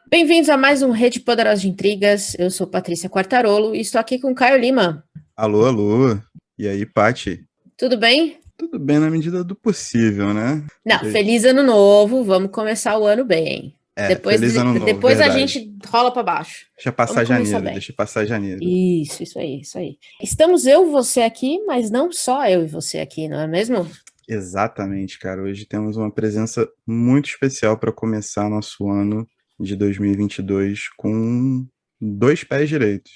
Bem-vindos a mais um Rede Poderosa de Intrigas. Eu sou Patrícia Quartarolo e estou aqui com Caio Lima. Alô, alô. E aí, Pati? Tudo bem? Tudo bem na medida do possível, né? Não, feliz ano novo. Vamos começar o ano bem. Feliz ano novo, depois a verdade. gente rola para baixo. Deixa passar janeiro, deixa passar janeiro. Isso aí. Estamos eu e você aqui, mas não só eu e você aqui, não é mesmo? Exatamente, cara. Hoje temos uma presença muito especial para começar nosso ano de 2022 com 2 pés direitos.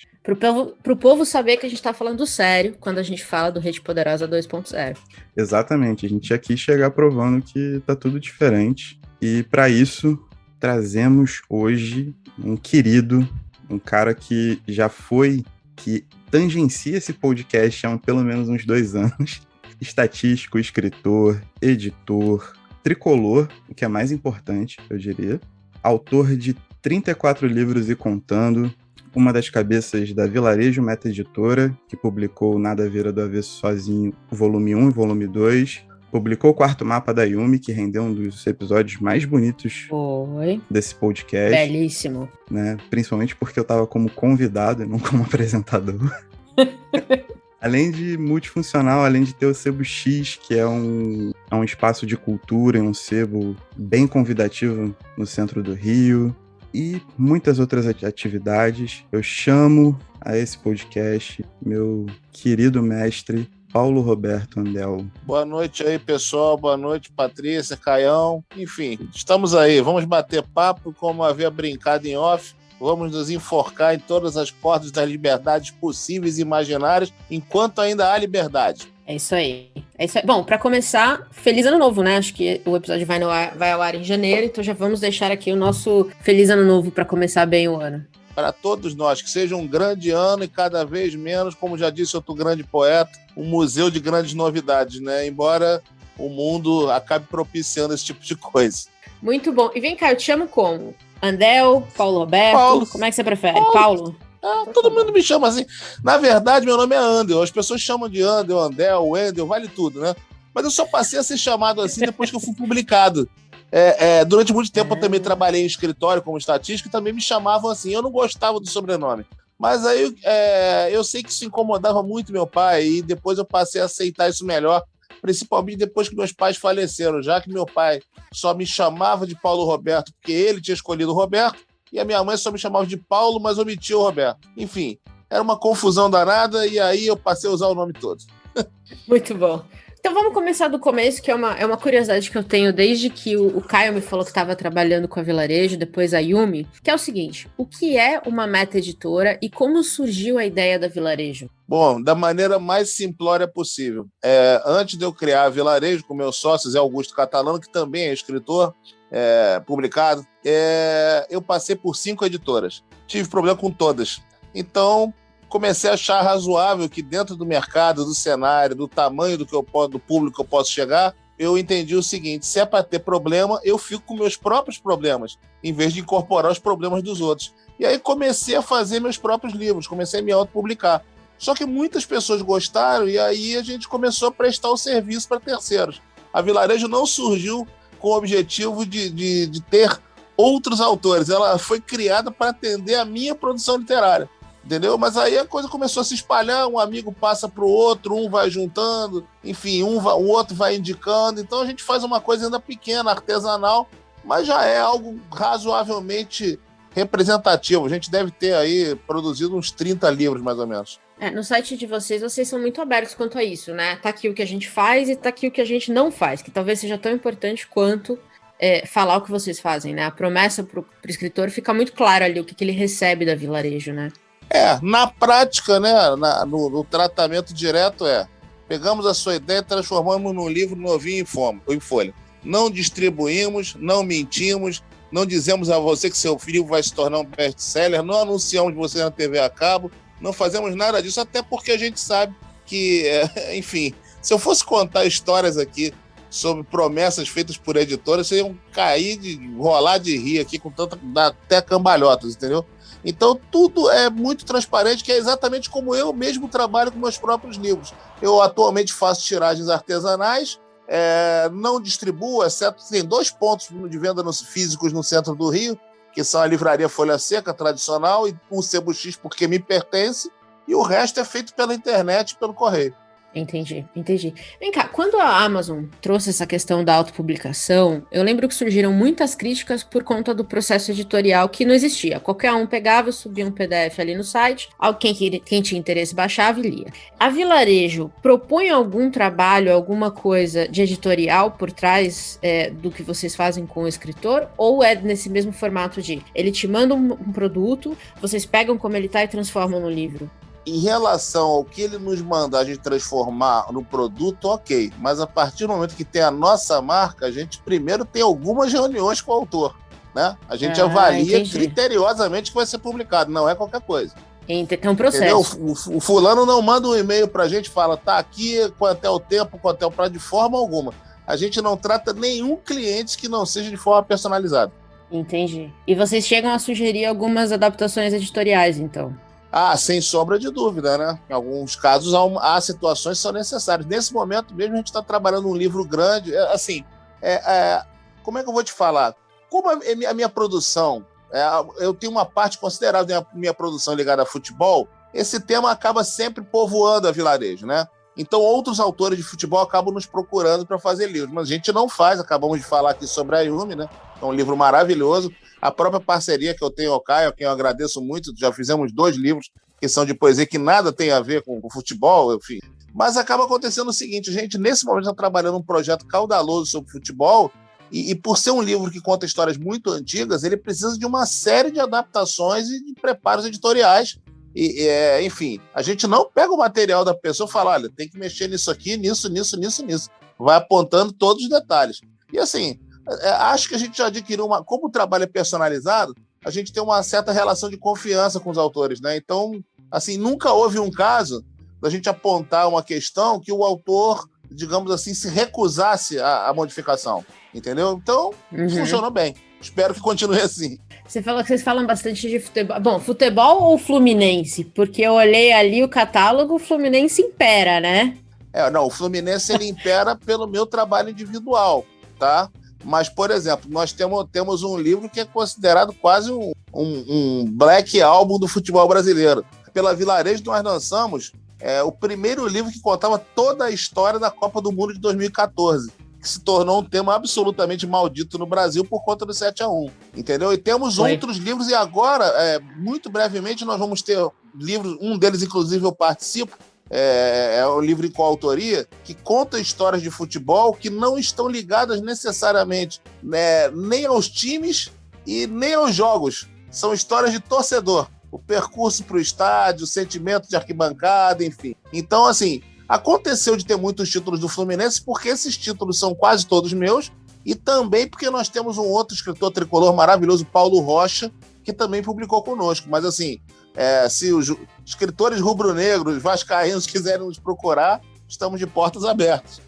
Pro povo saber que a gente está falando sério quando a gente fala do Rede Poderosa 2.0. Exatamente. A gente já quis chegar provando que tá tudo diferente. E para isso, trazemos hoje um querido, um cara que já foi, que tangencia esse podcast há pelo menos uns 2 anos. Estatístico, escritor, editor, tricolor, o que é mais importante, eu diria. Autor de 34 livros e contando, uma das cabeças da Vilarejo Meta Editora, que publicou Nada Vira do Avesso Sozinho, volume 1 e volume 2. Publicou o Quarto Mapa da Yumi, que rendeu um dos episódios mais bonitos desse podcast. Belíssimo. Né? Principalmente porque eu estava como convidado e não como apresentador. Além de multifuncional, além de ter o Sebo X, que é um espaço de cultura, um sebo bem convidativo no centro do Rio, e muitas outras atividades, eu chamo a esse podcast meu querido mestre Paulo Roberto Andel. Boa noite aí, pessoal. Boa noite, Patrícia, Caião. Enfim, estamos aí. Vamos bater papo, como havia brincado em off. Vamos nos enforcar em todas as cordas das liberdades possíveis e imaginárias, enquanto ainda há liberdade. É isso aí. Bom, para começar, feliz ano novo, né? Acho que o episódio vai ao ar em janeiro, então já vamos deixar aqui o nosso feliz ano novo para começar bem o ano. Para todos nós, que seja um grande ano e cada vez menos, como já disse outro grande poeta, um museu de grandes novidades, né? Embora o mundo acabe propiciando esse tipo de coisa. Muito bom. E vem cá, eu te chamo como? Andel, Paulo Roberto, Paulo. Como é que você prefere? Paulo? Todo mundo me chama assim. Na verdade, meu nome é Andel. As pessoas chamam de Andel, Andel, Wendel, vale tudo, né? Mas eu só passei a ser chamado assim depois que eu fui publicado. Durante muito tempo eu também trabalhei em escritório como estatístico e também me chamavam assim. Eu não gostava do sobrenome. Mas aí eu sei que isso incomodava muito meu pai e depois eu passei a aceitar isso melhor, principalmente depois que meus pais faleceram, já que meu pai só me chamava de Paulo Roberto porque ele tinha escolhido o Roberto, e a minha mãe só me chamava de Paulo, mas omitia o Roberto. Enfim, era uma confusão danada, e aí eu passei a usar o nome todo. Muito bom. Então vamos começar do começo, que é uma curiosidade que eu tenho desde que o Caio me falou que estava trabalhando com a Vilarejo, depois a Yumi, que é o seguinte: o que é uma meta-editora e como surgiu a ideia da Vilarejo? Bom, da maneira mais simplória possível. Antes de eu criar a Vilarejo, com meus sócios, Augusto Catalano, que também é escritor, publicado, eu passei por 5 editoras. Tive problema com todas. Então, comecei a achar razoável que dentro do mercado, do cenário, do tamanho do público que eu posso chegar, eu entendi o seguinte: se é para ter problema, eu fico com meus próprios problemas, em vez de incorporar os problemas dos outros. E aí comecei a fazer meus próprios livros, comecei a me autopublicar. Só que muitas pessoas gostaram e aí a gente começou a prestar o serviço para terceiros. A Vilarejo não surgiu com o objetivo de ter outros autores. Ela foi criada para atender a minha produção literária, entendeu? Mas aí a coisa começou a se espalhar, um amigo passa para o outro, um vai juntando, enfim, o outro vai indicando. Então a gente faz uma coisa ainda pequena, artesanal, mas já é algo razoavelmente representativo. A gente deve ter aí produzido uns 30 livros, mais ou menos. No site de vocês são muito abertos quanto a isso, né? Tá aqui o que a gente faz e tá aqui o que a gente não faz, que talvez seja tão importante quanto falar o que vocês fazem, né? A promessa pro escritor fica muito clara ali o que ele recebe da Vilarejo, né? Na prática, né? No tratamento direto pegamos a sua ideia e transformamos num livro novinho em folha. Não distribuímos, não mentimos, não dizemos a você que seu livro vai se tornar um best-seller, não anunciamos você na TV a cabo, não fazemos nada disso, até porque a gente sabe que, enfim, se eu fosse contar histórias aqui sobre promessas feitas por editoras, vocês iam rolar de rir aqui com até cambalhotas, entendeu? Então tudo é muito transparente, que é exatamente como eu mesmo trabalho com meus próprios livros. Eu atualmente faço tiragens artesanais, não distribuo, exceto tem 2 pontos de venda físicos no centro do Rio, que são a Livraria Folha Seca, tradicional, e o Sebo X, porque me pertence, e o resto é feito pela internet e pelo correio. Entendi. Vem cá, quando a Amazon trouxe essa questão da autopublicação, eu lembro que surgiram muitas críticas por conta do processo editorial que não existia. Qualquer um pegava, subia um PDF ali no site, quem tinha interesse baixava e lia. A Vilarejo propõe algum trabalho, alguma coisa de editorial por trás do que vocês fazem com o escritor? Ou é nesse mesmo formato de ele te manda um produto, vocês pegam como ele tá e transformam no livro? Em relação ao que ele nos manda a gente transformar no produto, ok. Mas a partir do momento que tem a nossa marca, a gente primeiro tem algumas reuniões com o autor, né? A gente avalia criteriosamente que vai ser publicado, não é qualquer coisa. Tem um processo. O fulano não manda um e-mail pra gente e fala, tá aqui, quanto é o tempo, quanto é o prazo, de forma alguma. A gente não trata nenhum cliente que não seja de forma personalizada. Entendi. E vocês chegam a sugerir algumas adaptações editoriais, então? Sem sombra de dúvida, né? Em alguns casos há situações que são necessárias. Nesse momento mesmo a gente está trabalhando um livro grande. Como é que eu vou te falar? Como a minha produção, eu tenho uma parte considerável da minha produção ligada a futebol, esse tema acaba sempre povoando a Vilarejo, né? Então outros autores de futebol acabam nos procurando para fazer livros, mas a gente não faz. Acabamos de falar aqui sobre a Yumi, né? É um livro maravilhoso. A própria parceria que eu tenho ao Caio, a quem eu agradeço muito, já fizemos 2 livros que são de poesia que nada tem a ver com futebol, enfim. Mas acaba acontecendo o seguinte, a gente nesse momento está trabalhando um projeto caudaloso sobre futebol e por ser um livro que conta histórias muito antigas, ele precisa de uma série de adaptações e de preparos editoriais. Enfim, a gente não pega o material da pessoa e fala, olha, tem que mexer nisso aqui, nisso. Vai apontando todos os detalhes. E assim, acho que a gente já adquiriu como o trabalho é personalizado, a gente tem uma certa relação de confiança com os autores, né? Então, assim, nunca houve um caso da gente apontar uma questão que o autor, digamos assim, se recusasse à modificação, entendeu? Então, funcionou bem. Espero que continue assim. Você falou que vocês falam bastante de futebol. Bom, futebol ou Fluminense? Porque eu olhei ali o catálogo, o Fluminense impera, né? Não, o Fluminense ele impera pelo meu trabalho individual, tá? Mas, por exemplo, nós temos um livro que é considerado quase um black album do futebol brasileiro. Pela Vilarejo, nós lançamos o primeiro livro que contava toda a história da Copa do Mundo de 2014, que se tornou um tema absolutamente maldito no Brasil por conta do 7-1, entendeu? E temos outros livros, e agora, muito brevemente, nós vamos ter livros, um deles, inclusive, eu participo, é um livro em coautoria, que conta histórias de futebol que não estão ligadas necessariamente, né, nem aos times e nem aos jogos. São histórias de torcedor. O percurso para o estádio, o sentimento de arquibancada, enfim. Então, assim, aconteceu de ter muitos títulos do Fluminense porque esses títulos são quase todos meus e também porque nós temos um outro escritor tricolor maravilhoso, Paulo Rocha, que também publicou conosco. Mas, assim, se os escritores rubro-negros, vascaínos quiserem nos procurar, estamos de portas abertas.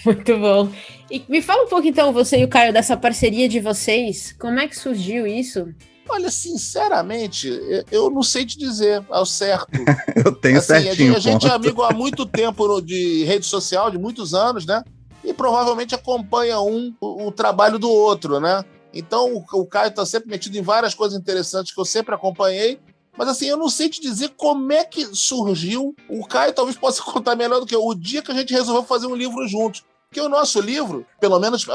Muito bom. E me fala um pouco, então, você e o Caio, dessa parceria de vocês. Como é que surgiu isso? Olha, sinceramente, eu não sei te dizer ao certo. Eu tenho certinho. A gente é amigo há muito tempo de rede social, de muitos anos, né? E provavelmente acompanha o trabalho do outro, né? Então, o Caio está sempre metido em várias coisas interessantes que eu sempre acompanhei. Mas, assim, eu não sei te dizer como é que surgiu. O Caio talvez possa contar melhor do que eu. O dia que a gente resolveu fazer um livro juntos. Porque o nosso livro, pelo menos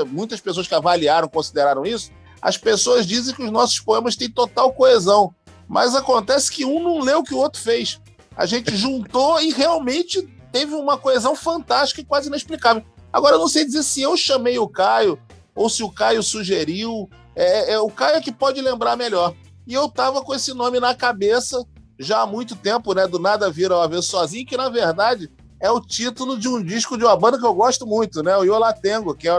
muitas pessoas que avaliaram, consideraram isso, as pessoas dizem que os nossos poemas têm total coesão. Mas acontece que um não leu o que o outro fez. A gente juntou e realmente teve uma coesão fantástica e quase inexplicável. Agora, eu não sei dizer se eu chamei o Caio ou se o Caio sugeriu. O Caio é que pode lembrar melhor. E eu estava com esse nome na cabeça já há muito tempo, né? Do Nada Vir ao Avesso Sozinho, que, na verdade, é o título de um disco de uma banda que eu gosto muito, né? O Yo La Tengo, que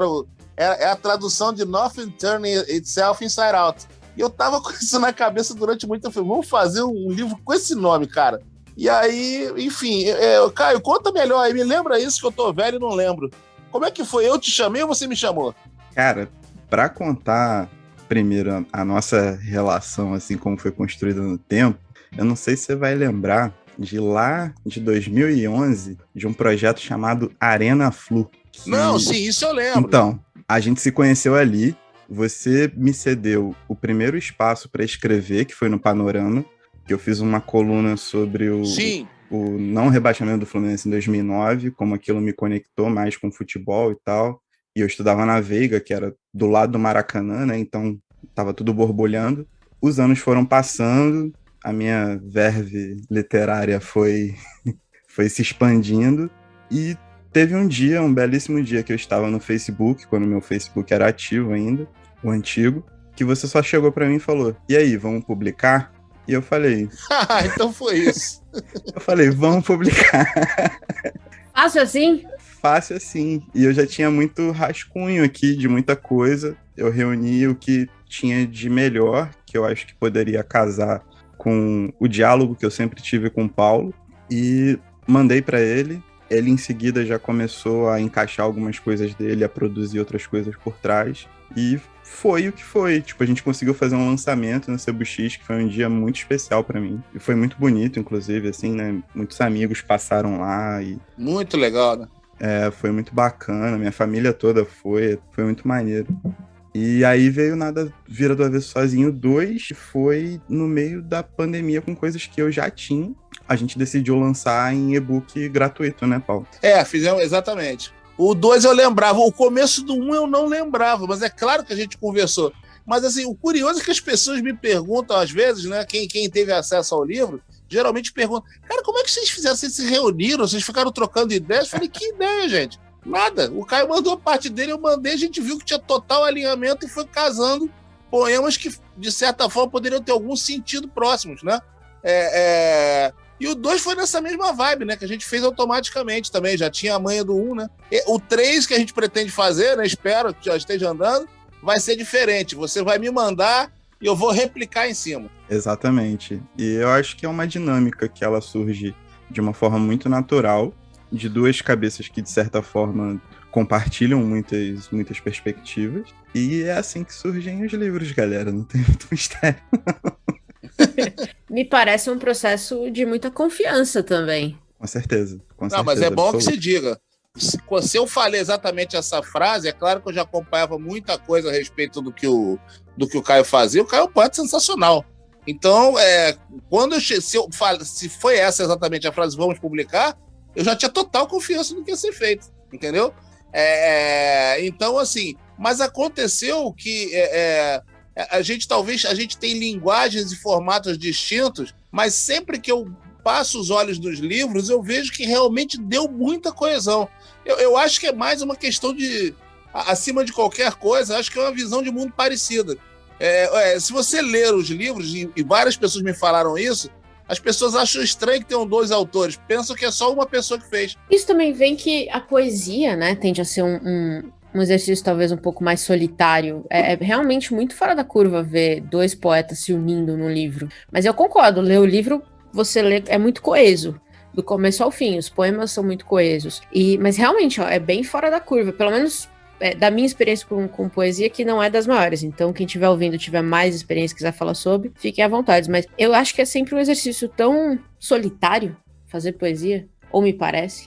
é a tradução de Nothing Turning Itself Inside Out. E eu tava com isso na cabeça durante muito tempo. Vamos fazer um livro com esse nome, cara. E aí, enfim, Caio, conta melhor aí. Me lembra isso que eu tô velho e não lembro. Como é que foi? Eu te chamei ou você me chamou? Cara, pra contar primeiro a nossa relação, assim, como foi construída no tempo, eu não sei se você vai lembrar de lá de 2011, de um projeto chamado Arena Flu. Não, sim, isso eu lembro. Então, a gente se conheceu ali você me cedeu o primeiro espaço para escrever, que foi no Panorama, que eu fiz uma coluna sobre o não rebaixamento do Fluminense em 2009, como aquilo me conectou mais com futebol e tal. E eu estudava na Veiga, que era do lado do Maracanã, né? Então estava tudo borbulhando. Os anos foram passando, a minha verve literária foi se expandindo, e teve um dia, um belíssimo dia, que eu estava no Facebook, quando meu Facebook era ativo ainda, o antigo, que você só chegou para mim e falou: e aí, vamos publicar? E eu falei... Então foi isso. Eu falei, vamos publicar. Fácil assim? Fácil assim. E eu já tinha muito rascunho aqui de muita coisa. Eu reuni o que tinha de melhor, que eu acho que poderia casar com o diálogo que eu sempre tive com o Paulo, e mandei para ele. Ele em seguida já começou a encaixar algumas coisas dele, a produzir outras coisas por trás, e foi o que foi. Tipo, a gente conseguiu fazer um lançamento no CBX, que foi um dia muito especial para mim, e foi muito bonito, inclusive, assim, né? Muitos amigos passaram lá e... Muito legal, né? Foi muito bacana, minha família toda foi muito maneiro. E aí veio Nada Vira do Avesso Sozinho 2, que foi no meio da pandemia, com coisas que eu já tinha. A gente decidiu lançar em e-book gratuito, né, Paulo? Fizemos exatamente. O 2 eu lembrava, o começo do 1 eu não lembrava, mas é claro que a gente conversou. Mas assim, o curioso é que as pessoas me perguntam às vezes, né, quem teve acesso ao livro, geralmente pergunta: cara, como é que vocês fizeram? Vocês se reuniram? Vocês ficaram trocando ideias? Eu falei: que ideia, gente? Nada. O Caio mandou a parte dele, eu mandei, a gente viu que tinha total alinhamento e foi casando poemas que, de certa forma, poderiam ter algum sentido próximos, né? E o 2 foi nessa mesma vibe, né? Que a gente fez automaticamente também, já tinha a manha do 1, né? O 3 que a gente pretende fazer, né? Espero que já esteja andando, vai ser diferente. Você vai me mandar e eu vou replicar em cima. Exatamente. E eu acho que é uma dinâmica que ela surge de uma forma muito natural, de duas cabeças que, de certa forma, compartilham muitas perspectivas. E é assim que surgem os livros, galera. Não tem muito mistério. Me parece um processo de muita confiança também. Com certeza. Não, mas é bom que se diga. Se eu falei exatamente essa frase, é claro que eu já acompanhava muita coisa a respeito do que o Caio fazia. O Caio é um poeta sensacional. Então, se foi essa exatamente a frase, vamos publicar, eu já tinha total confiança no que ia ser feito, entendeu? Então, assim, mas aconteceu que a gente tem linguagens e formatos distintos, mas sempre que eu passo os olhos nos livros, eu vejo que realmente deu muita coesão. Eu acho que é mais uma questão de, acima de qualquer coisa, acho que é uma visão de mundo parecida. Se você ler os livros, e várias pessoas me falaram isso, as pessoas acham estranho que tenham 2 autores, pensam que é só uma pessoa que fez. Isso também vem que a poesia, né, tende a ser um exercício talvez um pouco mais solitário. É realmente muito fora da curva ver 2 poetas se unindo num livro. Mas eu concordo, ler o livro, você lê, é muito coeso. Do começo ao fim, os poemas são muito coesos. Mas realmente, é bem fora da curva. Pelo menos da minha experiência com poesia, que não é das maiores. Então, quem estiver ouvindo, tiver mais experiência, quiser falar sobre, fiquem à vontade. Mas eu acho que é sempre um exercício tão solitário fazer poesia, ou me parece.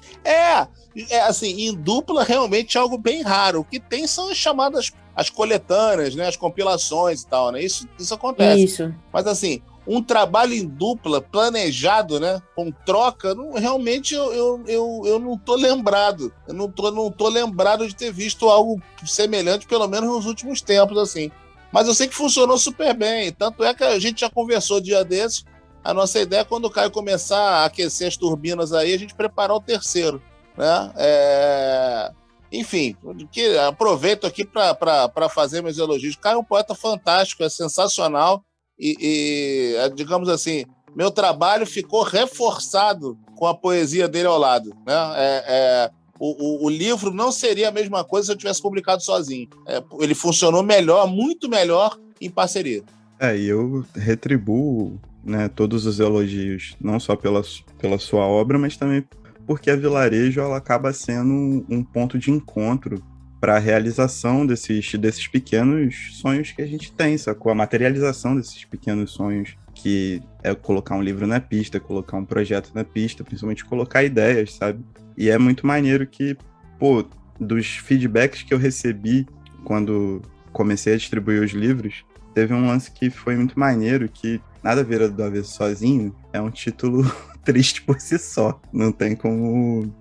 Assim, em dupla realmente é algo bem raro. O que tem são as chamadas, as coletâneas, né, as compilações e tal, né? Isso acontece. Isso. Mas assim, um trabalho em dupla, planejado, né, com troca, realmente eu não tô lembrado. Eu não tô lembrado de ter visto algo semelhante, pelo menos nos últimos tempos, assim. Mas eu sei que funcionou super bem. Tanto é que a gente já conversou dia desses. A nossa ideia é, quando o Caio começar a aquecer as turbinas aí, a gente preparar o terceiro, né? Enfim, aproveito aqui para fazer meus elogios. O Caio é um poeta fantástico, é sensacional. E digamos assim, meu trabalho ficou reforçado com a poesia dele ao lado, né? O livro não seria a mesma coisa se eu tivesse publicado sozinho. Ele funcionou melhor, muito melhor, em parceria. E eu retribuo, né, todos os elogios, não só pela sua obra, mas também porque a Vilarejo ela acaba sendo um ponto de encontro para a realização desses pequenos sonhos que a gente tem, sacou? A materialização desses pequenos sonhos, que é colocar um livro na pista, colocar um projeto na pista, principalmente colocar ideias, sabe? E é muito maneiro que, dos feedbacks que eu recebi quando comecei a distribuir os livros, teve um lance que foi muito maneiro, que Nada Vira do Avesso Sozinho é um título triste por si só. Não tem como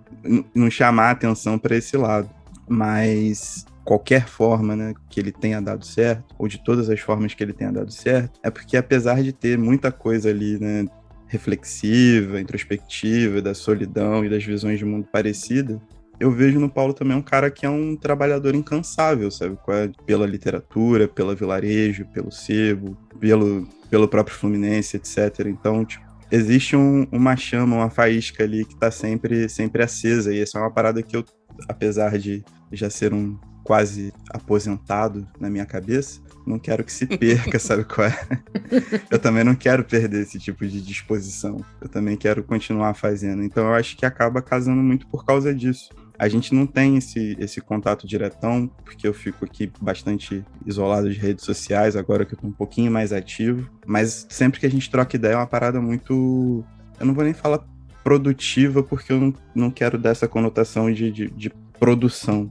não chamar a atenção para esse lado. Mas qualquer forma, né, que ele tenha dado certo, ou de todas as formas que ele tenha dado certo, é porque apesar de ter muita coisa ali, né, reflexiva, introspectiva, da solidão e das visões de mundo parecida, eu vejo no Paulo também um cara que é um trabalhador incansável, sabe? Pela literatura, pela Vilarejo, pelo sebo, pelo próprio Fluminense, etc. Então, tipo, existe uma chama, uma faísca ali que tá sempre acesa, e essa é uma parada que eu, apesar de já ser um quase aposentado na minha cabeça, não quero que se perca, sabe qual é? Eu também não quero perder esse tipo de disposição. Eu também quero continuar fazendo. Então eu acho que acaba casando muito por causa disso. A gente não tem esse contato diretão, porque eu fico aqui bastante isolado de redes sociais, agora que eu tô um pouquinho mais ativo. Mas sempre que a gente troca ideia é uma parada muito... Eu não vou nem falar produtiva, porque eu não quero dar essa conotação de produção.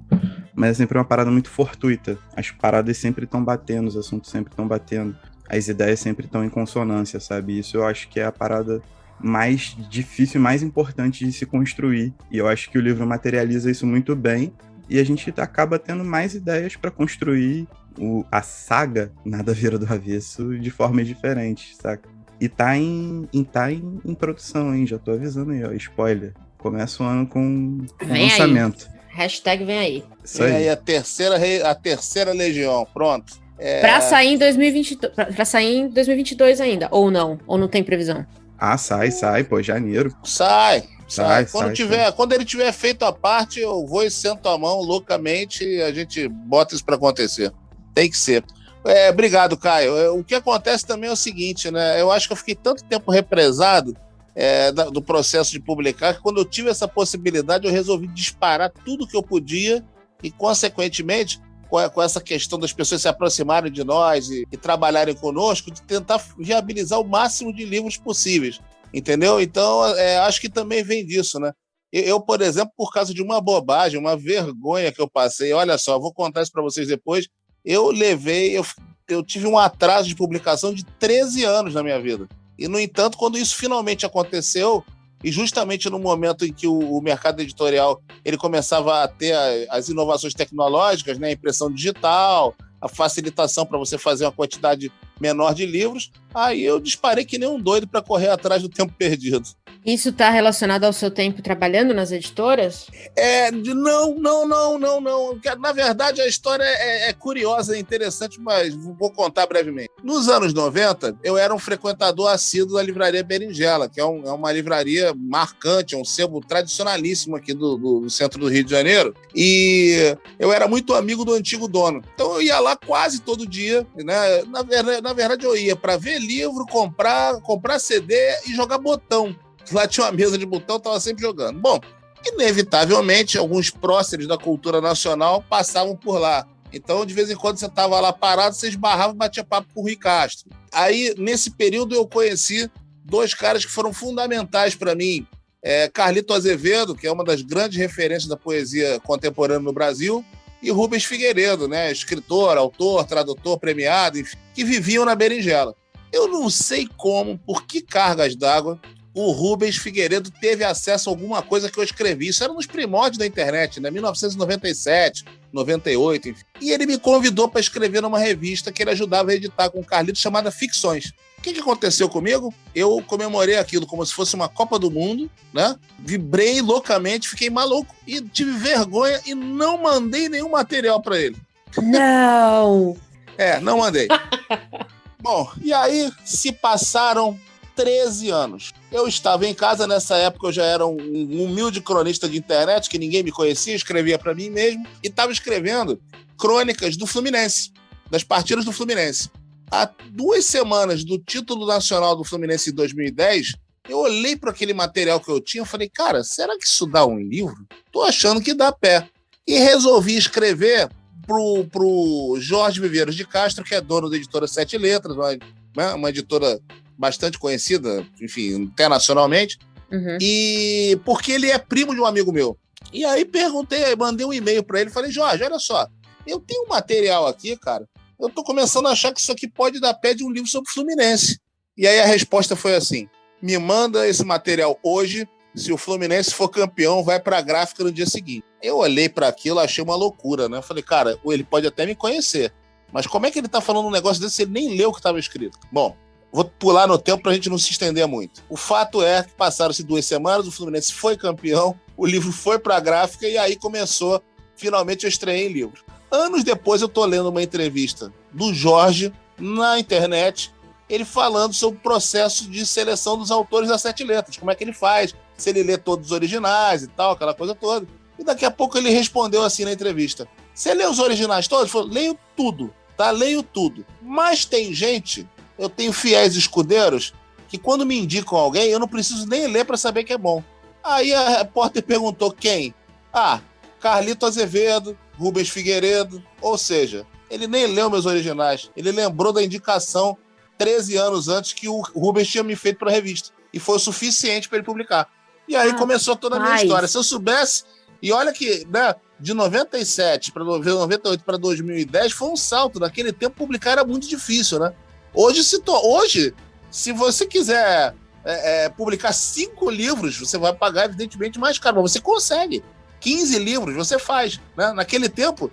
Mas é sempre uma parada muito fortuita. As paradas sempre estão batendo, os assuntos sempre estão batendo. As ideias sempre estão em consonância, sabe? Isso eu acho que é a parada mais difícil e mais importante de se construir. E eu acho que o livro materializa isso muito bem. E a gente acaba tendo mais ideias para construir a saga Nada Vira do Avesso de formas diferentes, saca? E tá em produção, hein? Já tô avisando aí, ó. Spoiler. Começa o ano com lançamento. Aí. Hashtag vem aí. Isso aí. E aí a terceira legião, pronto. Pra sair em 2022, pra sair em 2022 ainda, ou não? Ou não tem previsão? Ah, sai, pô, janeiro. Sai. Sai. Quando ele tiver feito a parte, eu vou e sento a mão loucamente e a gente bota isso para acontecer. Tem que ser. Obrigado, Caio. O que acontece também é o seguinte, né? Eu acho que eu fiquei tanto tempo represado do processo de publicar, que quando eu tive essa possibilidade, eu resolvi disparar tudo que eu podia e, consequentemente, com essa questão das pessoas se aproximarem de nós e trabalharem conosco, de tentar viabilizar o máximo de livros possíveis, entendeu? Então, acho que também vem disso, né? Eu, por exemplo, por causa de uma bobagem, uma vergonha que eu passei, olha só, vou contar isso para vocês depois, eu tive um atraso de publicação de 13 anos na minha vida. E, no entanto, quando isso finalmente aconteceu, e justamente no momento em que o mercado editorial ele começava a ter as inovações tecnológicas, né, a impressão digital, a facilitação para você fazer uma quantidade menor de livros, aí eu disparei que nem um doido para correr atrás do tempo perdido. Isso está relacionado ao seu tempo trabalhando nas editoras? Não. Na verdade, a história é curiosa, é interessante, mas vou contar brevemente. Nos anos 90, eu era um frequentador assíduo da livraria Berinjela, que é uma livraria marcante, é um sebo tradicionalíssimo aqui do centro do Rio de Janeiro, e eu era muito amigo do antigo dono. Então eu ia lá quase todo dia, né? Na verdade, eu ia para ver livro, comprar CD e jogar botão. Lá tinha uma mesa de botão, estava sempre jogando. Bom, inevitavelmente, alguns próceres da cultura nacional passavam por lá. Então, de vez em quando, você estava lá parado, você esbarrava e batia papo com o Rui Castro. Aí, nesse período, eu conheci dois caras que foram fundamentais para mim. Carlito Azevedo, que é uma das grandes referências da poesia contemporânea no Brasil, e Rubens Figueiredo, né, escritor, autor, tradutor, premiado, enfim, que viviam na Berinjela. Eu não sei como, por que cargas d'água, o Rubens Figueiredo teve acesso a alguma coisa que eu escrevi. Isso era nos primórdios da internet, né? 1997, 98, enfim. E ele me convidou para escrever numa revista que ele ajudava a editar com o Carlito, chamada Ficções. O que aconteceu comigo? Eu comemorei aquilo como se fosse uma Copa do Mundo, né? Vibrei loucamente, fiquei maluco e tive vergonha e não mandei nenhum material para ele. Não! Não mandei. Bom, e aí se passaram 13 anos. Eu estava em casa, nessa época eu já era um humilde cronista de internet, que ninguém me conhecia, escrevia para mim mesmo, e estava escrevendo crônicas do Fluminense, das partidas do Fluminense. Há 2 semanas do título nacional do Fluminense em 2010, eu olhei para aquele material que eu tinha e falei, cara, será que isso dá um livro? Tô achando que dá pé. E resolvi escrever pro Jorge Viveiros de Castro, que é dono da editora Sete Letras, uma editora bastante conhecida, enfim, internacionalmente, e porque ele é primo de um amigo meu. E aí mandei um e-mail para ele, falei, Jorge, olha só, eu tenho um material aqui, cara, eu tô começando a achar que isso aqui pode dar pé de um livro sobre o Fluminense. E aí a resposta foi assim, me manda esse material hoje, se o Fluminense for campeão, vai pra gráfica no dia seguinte. Eu olhei para aquilo, achei uma loucura, né? Eu falei, cara, ele pode até me conhecer, mas como é que ele tá falando um negócio desse se ele nem leu o que estava escrito? Bom, vou pular no tempo pra gente não se estender muito. O fato é que passaram-se 2 semanas, o Fluminense foi campeão, o livro foi pra gráfica e aí começou, finalmente eu estreiei em livro. Anos depois eu tô lendo uma entrevista do Jorge na internet, ele falando sobre o processo de seleção dos autores das 7 letras, como é que ele faz, se ele lê todos os originais e tal, aquela coisa toda. E daqui a pouco ele respondeu assim na entrevista, você lê os originais todos? Ele falou, leio tudo, tá? Leio tudo. Mas tem gente, eu tenho fiéis escudeiros, que quando me indicam alguém, eu não preciso nem ler para saber que é bom. Aí a repórter perguntou quem? Carlito Azevedo, Rubens Figueiredo, ou seja, ele nem leu meus originais, ele lembrou da indicação 13 anos antes que o Rubens tinha me feito para a revista, e foi o suficiente para ele publicar. E aí começou toda a minha história. Se eu soubesse, e olha que, né, de 97 para 98 para 2010 foi um salto, naquele tempo publicar era muito difícil, né? Hoje, se você quiser publicar 5 livros, você vai pagar evidentemente mais caro, mas você consegue. 15 livros você faz, né? Naquele tempo,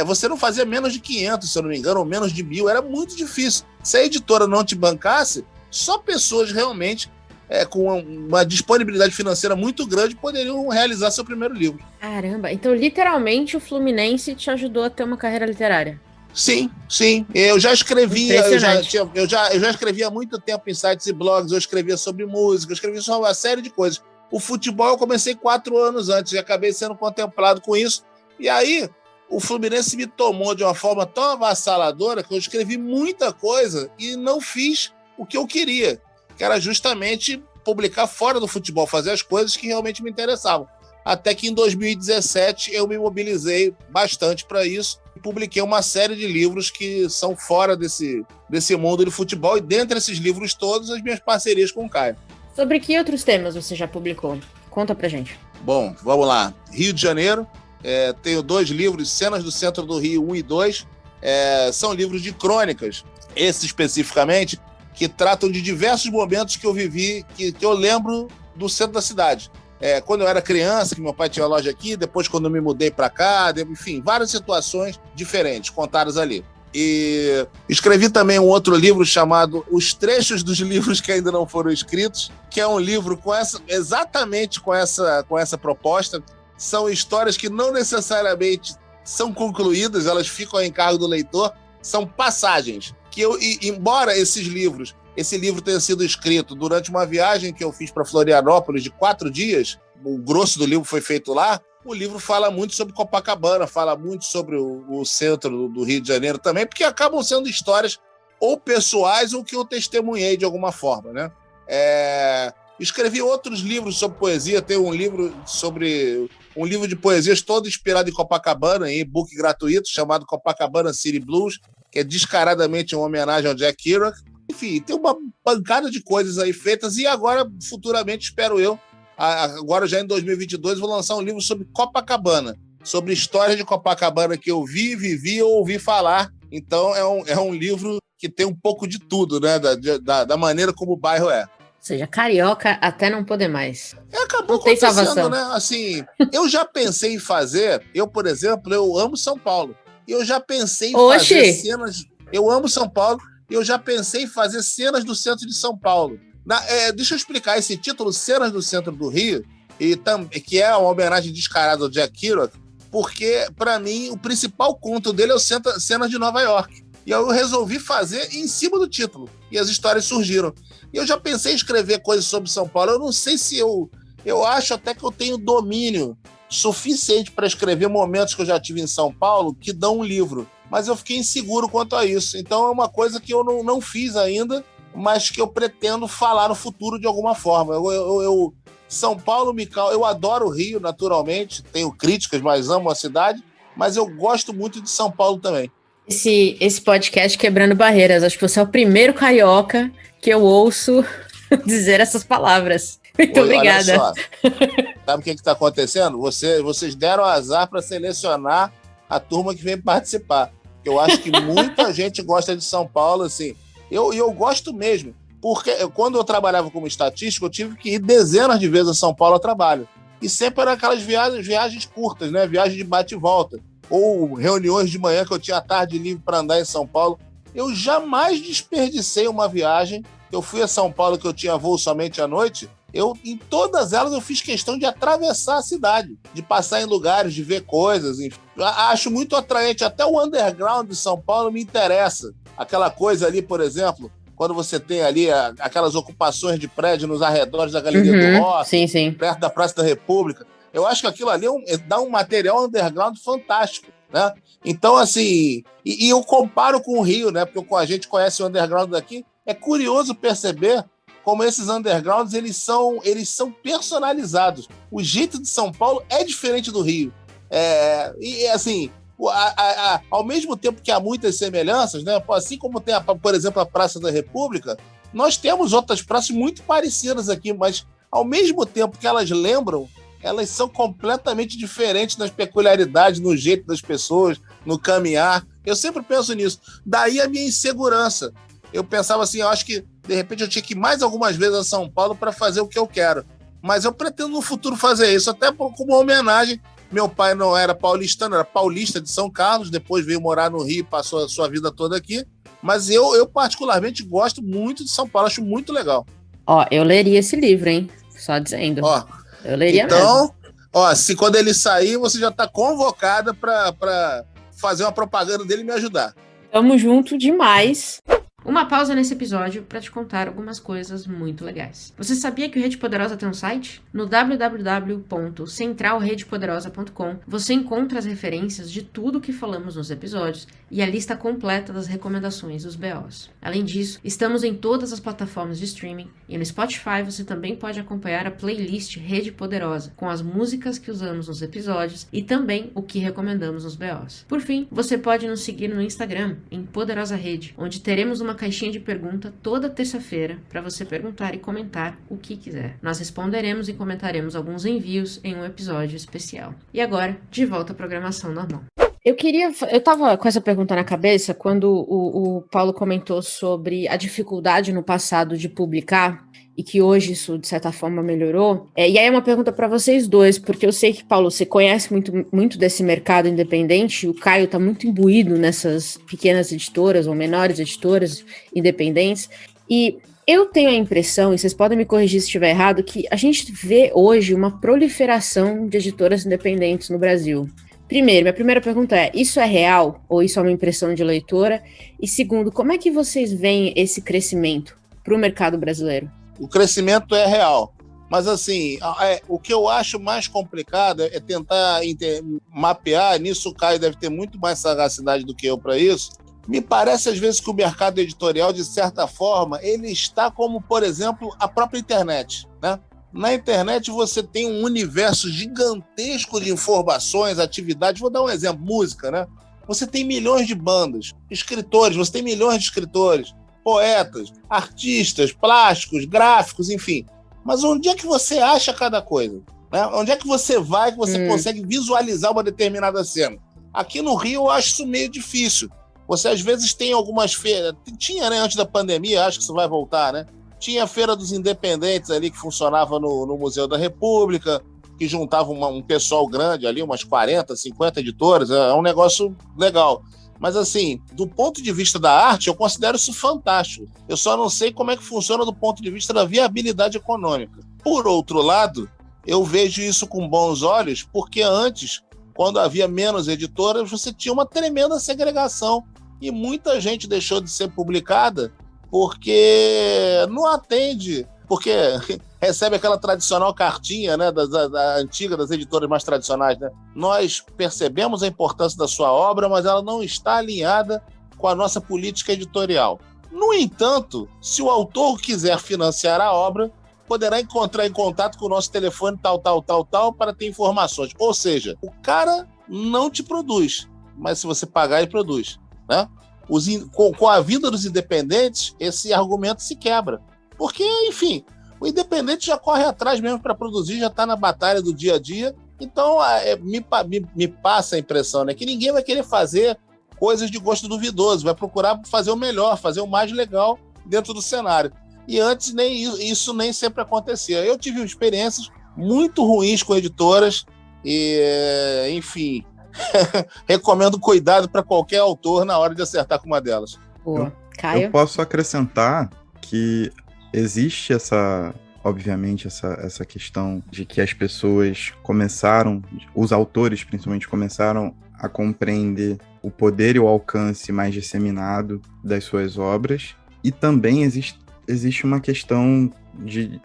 você não fazia menos de 500, se eu não me engano, ou menos de 1.000, era muito difícil. Se a editora não te bancasse, só pessoas realmente com uma disponibilidade financeira muito grande poderiam realizar seu primeiro livro. Caramba, então literalmente o Fluminense te ajudou a ter uma carreira literária. Sim. Eu já escrevia, eu já escrevia há muito tempo em sites e blogs, eu escrevia sobre música, eu escrevia sobre uma série de coisas. O futebol eu comecei 4 anos antes e acabei sendo contemplado com isso. E aí, o Fluminense me tomou de uma forma tão avassaladora que eu escrevi muita coisa e não fiz o que eu queria, que era justamente publicar fora do futebol, fazer as coisas que realmente me interessavam. Até que em 2017 eu me mobilizei bastante para isso e publiquei uma série de livros que são fora desse mundo de futebol, e dentre esses livros todos, as minhas parcerias com o Caio. Sobre que outros temas você já publicou? Conta pra gente. Bom, vamos lá. Rio de Janeiro, tenho 2 livros, Cenas do Centro do Rio 1 e 2, são livros de crônicas, esses especificamente, que tratam de diversos momentos que eu vivi, que eu lembro do centro da cidade. Quando eu era criança, que meu pai tinha uma loja aqui, depois quando eu me mudei para cá, enfim, várias situações diferentes contadas ali. E escrevi também um outro livro chamado Os Trechos dos Livros que Ainda Não Foram Escritos, que é um livro exatamente com essa proposta. São histórias que não necessariamente são concluídas, elas ficam a encargo do leitor, são passagens. Embora esse livro tenha sido escrito durante uma viagem que eu fiz para Florianópolis de 4 dias, o grosso do livro foi feito lá, o livro fala muito sobre Copacabana, fala muito sobre o centro do Rio de Janeiro também, porque acabam sendo histórias ou pessoais ou que eu testemunhei de alguma forma, né? Escrevi outros livros sobre poesia, tem um livro de poesias todo inspirado em Copacabana, em e-book gratuito, chamado Copacabana City Blues, que é descaradamente uma homenagem ao Jack Kerouac. Enfim, tem uma pancada de coisas aí feitas, e agora, futuramente, espero eu, agora já em 2022, vou lançar um livro sobre Copacabana, sobre histórias de Copacabana que eu vivi ou ouvi falar. Então é um livro que tem um pouco de tudo, né, da maneira como o bairro é. Ou seja, carioca até não poder mais. Acabou acontecendo, né? Assim, eu já pensei em fazer, por exemplo, eu amo São Paulo. Eu já pensei em fazer cenas... Eu amo São Paulo e eu já pensei em fazer cenas do centro de São Paulo. Deixa eu explicar esse título, Cenas do Centro do Rio, que é uma homenagem descarada ao Jack Kerouac, porque, para mim, o principal conto dele é o Cenas de Nova York. E eu resolvi fazer em cima do título. E as histórias surgiram. E eu já pensei em escrever coisas sobre São Paulo. Eu não sei se eu acho até que eu tenho domínio suficiente para escrever momentos que eu já tive em São Paulo que dão um livro. Mas eu fiquei inseguro quanto a isso. Então é uma coisa que eu não fiz ainda, mas que eu pretendo falar no futuro de alguma forma. São Paulo eu adoro o Rio, naturalmente, tenho críticas, mas amo a cidade, mas eu gosto muito de São Paulo também. Esse podcast Quebrando Barreiras, acho que você é o primeiro carioca que eu ouço dizer essas palavras. Muito obrigada. Olha só, sabe o que está acontecendo? Vocês deram azar para selecionar a turma que vem participar. Eu acho que muita gente gosta de São Paulo, assim. Eu gosto mesmo, porque quando eu trabalhava como estatístico, eu tive que ir dezenas de vezes a São Paulo a trabalho. E sempre eram aquelas viagens curtas, né? Viagem de bate e volta. Ou reuniões de manhã que eu tinha a tarde livre para andar em São Paulo. Eu jamais desperdicei uma viagem. Eu fui a São Paulo, que eu tinha voo somente à noite. Em todas elas, eu fiz questão de atravessar a cidade, de passar em lugares, de ver coisas. Enfim. Acho muito atraente. Até o underground de São Paulo me interessa. Aquela coisa ali, por exemplo, quando você tem ali aquelas ocupações de prédio nos arredores da Galeria do Rock, sim, sim, perto da Praça da República. Eu acho que aquilo ali dá um material underground fantástico, né? Então, assim, e eu comparo com o Rio, né? Porque a gente conhece o underground daqui. É curioso perceber como esses undergrounds eles são personalizados. O jeito de São Paulo é diferente do Rio. E assim, ao mesmo tempo que há muitas semelhanças, né? Assim como tem, por exemplo, a Praça da República, nós temos outras praças muito parecidas aqui, mas ao mesmo tempo que elas lembram, elas são completamente diferentes nas peculiaridades, no jeito das pessoas, no caminhar. Eu sempre penso nisso. Daí a minha insegurança. Eu pensava assim, eu acho que de repente eu tinha que ir mais algumas vezes a São Paulo para fazer o que eu quero. Mas eu pretendo no futuro fazer isso, até como uma homenagem. Meu pai não era paulistano, era paulista de São Carlos, depois veio morar no Rio e passou a sua vida toda aqui. Mas eu particularmente gosto muito de São Paulo, acho muito legal. Eu leria esse livro, hein? Só dizendo. Eu leria então, mesmo. Se quando ele sair, você já está convocada para fazer uma propaganda dele e me ajudar. Tamo junto demais. Uma pausa nesse episódio para te contar algumas coisas muito legais. Você sabia que o Rede Poderosa tem um site? No www.centralredepoderosa.com você encontra as referências de tudo que falamos nos episódios e a lista completa das recomendações dos BOs. Além disso, estamos em todas as plataformas de streaming e no Spotify você também pode acompanhar a playlist Rede Poderosa, com as músicas que usamos nos episódios e também o que recomendamos nos BOs. Por fim, você pode nos seguir no Instagram, em Poderosa Rede, onde teremos uma caixinha de pergunta toda terça-feira para você perguntar e comentar o que quiser. Nós responderemos e comentaremos alguns envios em um episódio especial. E agora, de volta à programação normal. Eu tava com essa pergunta na cabeça quando o Paulo comentou sobre a dificuldade no passado de publicar e que hoje isso, de certa forma, melhorou. E aí é uma pergunta para vocês dois, porque eu sei que, Paulo, você conhece muito desse mercado independente, o Caio está muito imbuído nessas pequenas editoras ou menores editoras independentes, e eu tenho a impressão, e vocês podem me corrigir se estiver errado, que a gente vê hoje uma proliferação de editoras independentes no Brasil. Primeiro, minha primeira pergunta é, isso é real ou isso é uma impressão de leitora? E segundo, como é que vocês veem esse crescimento para o mercado brasileiro? O crescimento é real. Mas, assim, o que eu acho mais complicado é tentar mapear, nisso o Caio deve ter muito mais sagacidade do que eu para isso. Me parece, às vezes, que o mercado editorial, de certa forma, ele está como, por exemplo, a própria internet, né? Na internet você tem um universo gigantesco de informações, atividades. Vou dar um exemplo, música, né? Você tem milhões de bandas, escritores, você tem milhões de escritores, poetas, artistas, plásticos, gráficos, enfim. Mas onde é que você acha cada coisa? Né? Onde é que você vai que você consegue visualizar uma determinada cena? Aqui no Rio eu acho isso meio difícil. Você às vezes tem algumas feiras... Tinha, né, antes da pandemia, acho que isso vai voltar, né? Tinha a Feira dos Independentes ali, que funcionava no Museu da República, que juntava um pessoal grande ali, umas 40, 50 editoras. É um negócio legal. Mas, assim, do ponto de vista da arte, eu considero isso fantástico. Eu só não sei como é que funciona do ponto de vista da viabilidade econômica. Por outro lado, eu vejo isso com bons olhos, porque antes, quando havia menos editoras, você tinha uma tremenda segregação. E muita gente deixou de ser publicada porque não atende, porque recebe aquela tradicional cartinha, né, da antiga, das editoras mais tradicionais, né? Nós percebemos a importância da sua obra, mas ela não está alinhada com a nossa política editorial. No entanto, se o autor quiser financiar a obra, poderá entrar em contato com o nosso telefone tal, para ter informações. Ou seja, o cara não te produz, mas se você pagar, ele produz, né? Com a vinda dos independentes, esse argumento se quebra. Porque, enfim, o independente já corre atrás mesmo para produzir, já está na batalha do dia a dia. Então, me passa a impressão, né, que ninguém vai querer fazer coisas de gosto duvidoso, vai procurar fazer o melhor, fazer o mais legal dentro do cenário. E antes isso nem sempre acontecia. Eu tive experiências muito ruins com editoras e, enfim, recomendo cuidado para qualquer autor na hora de acertar com uma delas. Boa. Caio? Eu posso acrescentar que existe obviamente, essa questão de que as pessoas começaram, os autores principalmente, começaram a compreender o poder e o alcance mais disseminado das suas obras, e também existe uma questão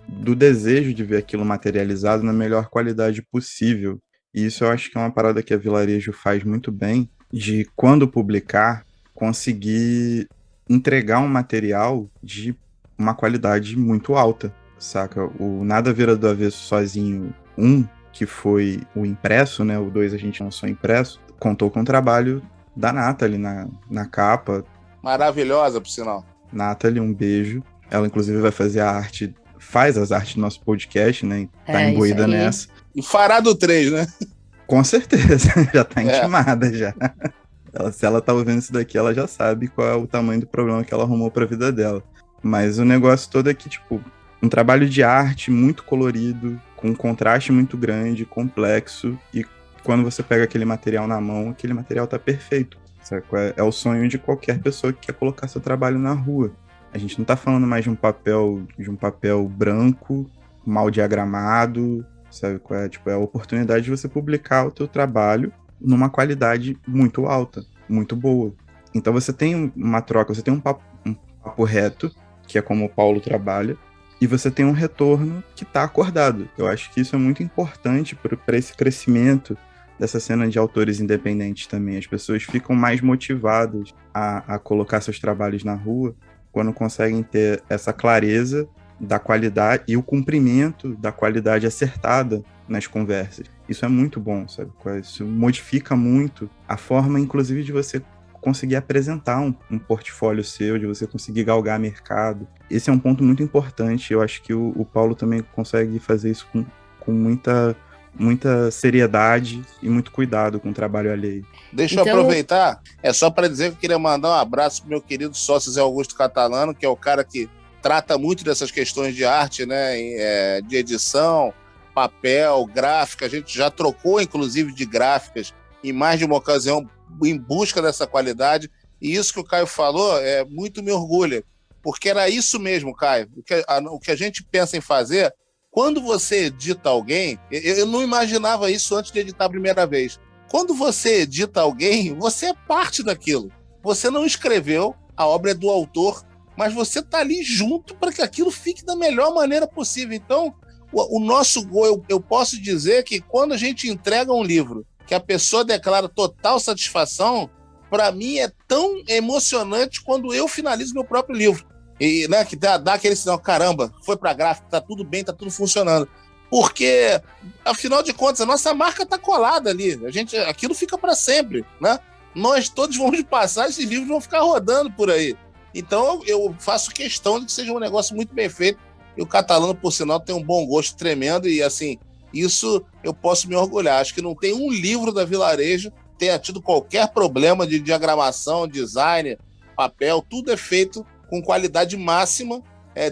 do desejo de ver aquilo materializado na melhor qualidade possível. E isso eu acho que é uma parada que a Vilarejo faz muito bem, de quando publicar, conseguir entregar um material de uma qualidade muito alta, saca? O Nada Vira do Avesso Sozinho 1, que foi o impresso, né? O 2 a gente lançou impresso, contou com o trabalho da Nathalie na capa. Maravilhosa, por sinal. Nathalie, um beijo. Ela, inclusive, vai fazer faz as artes do nosso podcast, né? Tá imbuída nessa. E fará do 3, né? Com certeza, já tá intimada já. Se ela tá ouvindo isso daqui, ela já sabe qual é o tamanho do problema que ela arrumou pra vida dela. Mas o negócio todo é que, tipo, um trabalho de arte muito colorido, com um contraste muito grande, complexo, e quando você pega aquele material na mão, aquele material tá perfeito. Sabe? É o sonho de qualquer pessoa que quer colocar seu trabalho na rua. A gente não tá falando mais de um papel branco, mal diagramado, sabe? Tipo, é a oportunidade de você publicar o teu trabalho numa qualidade muito alta, muito boa. Então você tem uma troca, você tem um papo reto, que é como o Paulo trabalha, e você tem um retorno que está acordado. Eu acho que isso é muito importante para esse crescimento dessa cena de autores independentes também. As pessoas ficam mais motivadas a colocar seus trabalhos na rua quando conseguem ter essa clareza da qualidade e o cumprimento da qualidade acertada nas conversas. Isso é muito bom, sabe? Isso modifica muito a forma, inclusive, de você conseguir apresentar um portfólio seu, de você conseguir galgar mercado. Esse é um ponto muito importante. Eu acho que o Paulo também consegue fazer isso com muita seriedade e muito cuidado com o trabalho alheio. Deixa eu aproveitar, só para dizer que eu queria mandar um abraço pro meu querido sócio Zé Augusto Catalano, que é o cara que trata muito dessas questões de arte, né, de edição, papel, gráfica. A gente já trocou, inclusive, de gráficas em mais de uma ocasião em busca dessa qualidade. E isso que o Caio falou muito me orgulha, porque era isso mesmo, Caio. O que a gente pensa em fazer, quando você edita alguém, eu não imaginava isso antes de editar a primeira vez. Quando você edita alguém, você é parte daquilo. Você não escreveu, a obra é do autor, mas você está ali junto para que aquilo fique da melhor maneira possível. Então, o nosso gol, eu posso dizer que quando a gente entrega um livro que a pessoa declara total satisfação, para mim é tão emocionante quando eu finalizo meu próprio livro. E, né, que dá aquele sinal, caramba, foi para gráfico, tá tudo bem, tá tudo funcionando. Porque, afinal de contas, a nossa marca tá colada ali. Aquilo fica para sempre, né? Nós todos vamos passar, esses livros vão ficar rodando por aí. Então, eu faço questão de que seja um negócio muito bem feito. E o Catalano, por sinal, tem um bom gosto tremendo. E, assim, isso eu posso me orgulhar. Acho que não tem um livro da Vilarejo que tenha tido qualquer problema de diagramação, design, papel. Tudo é feito com qualidade máxima,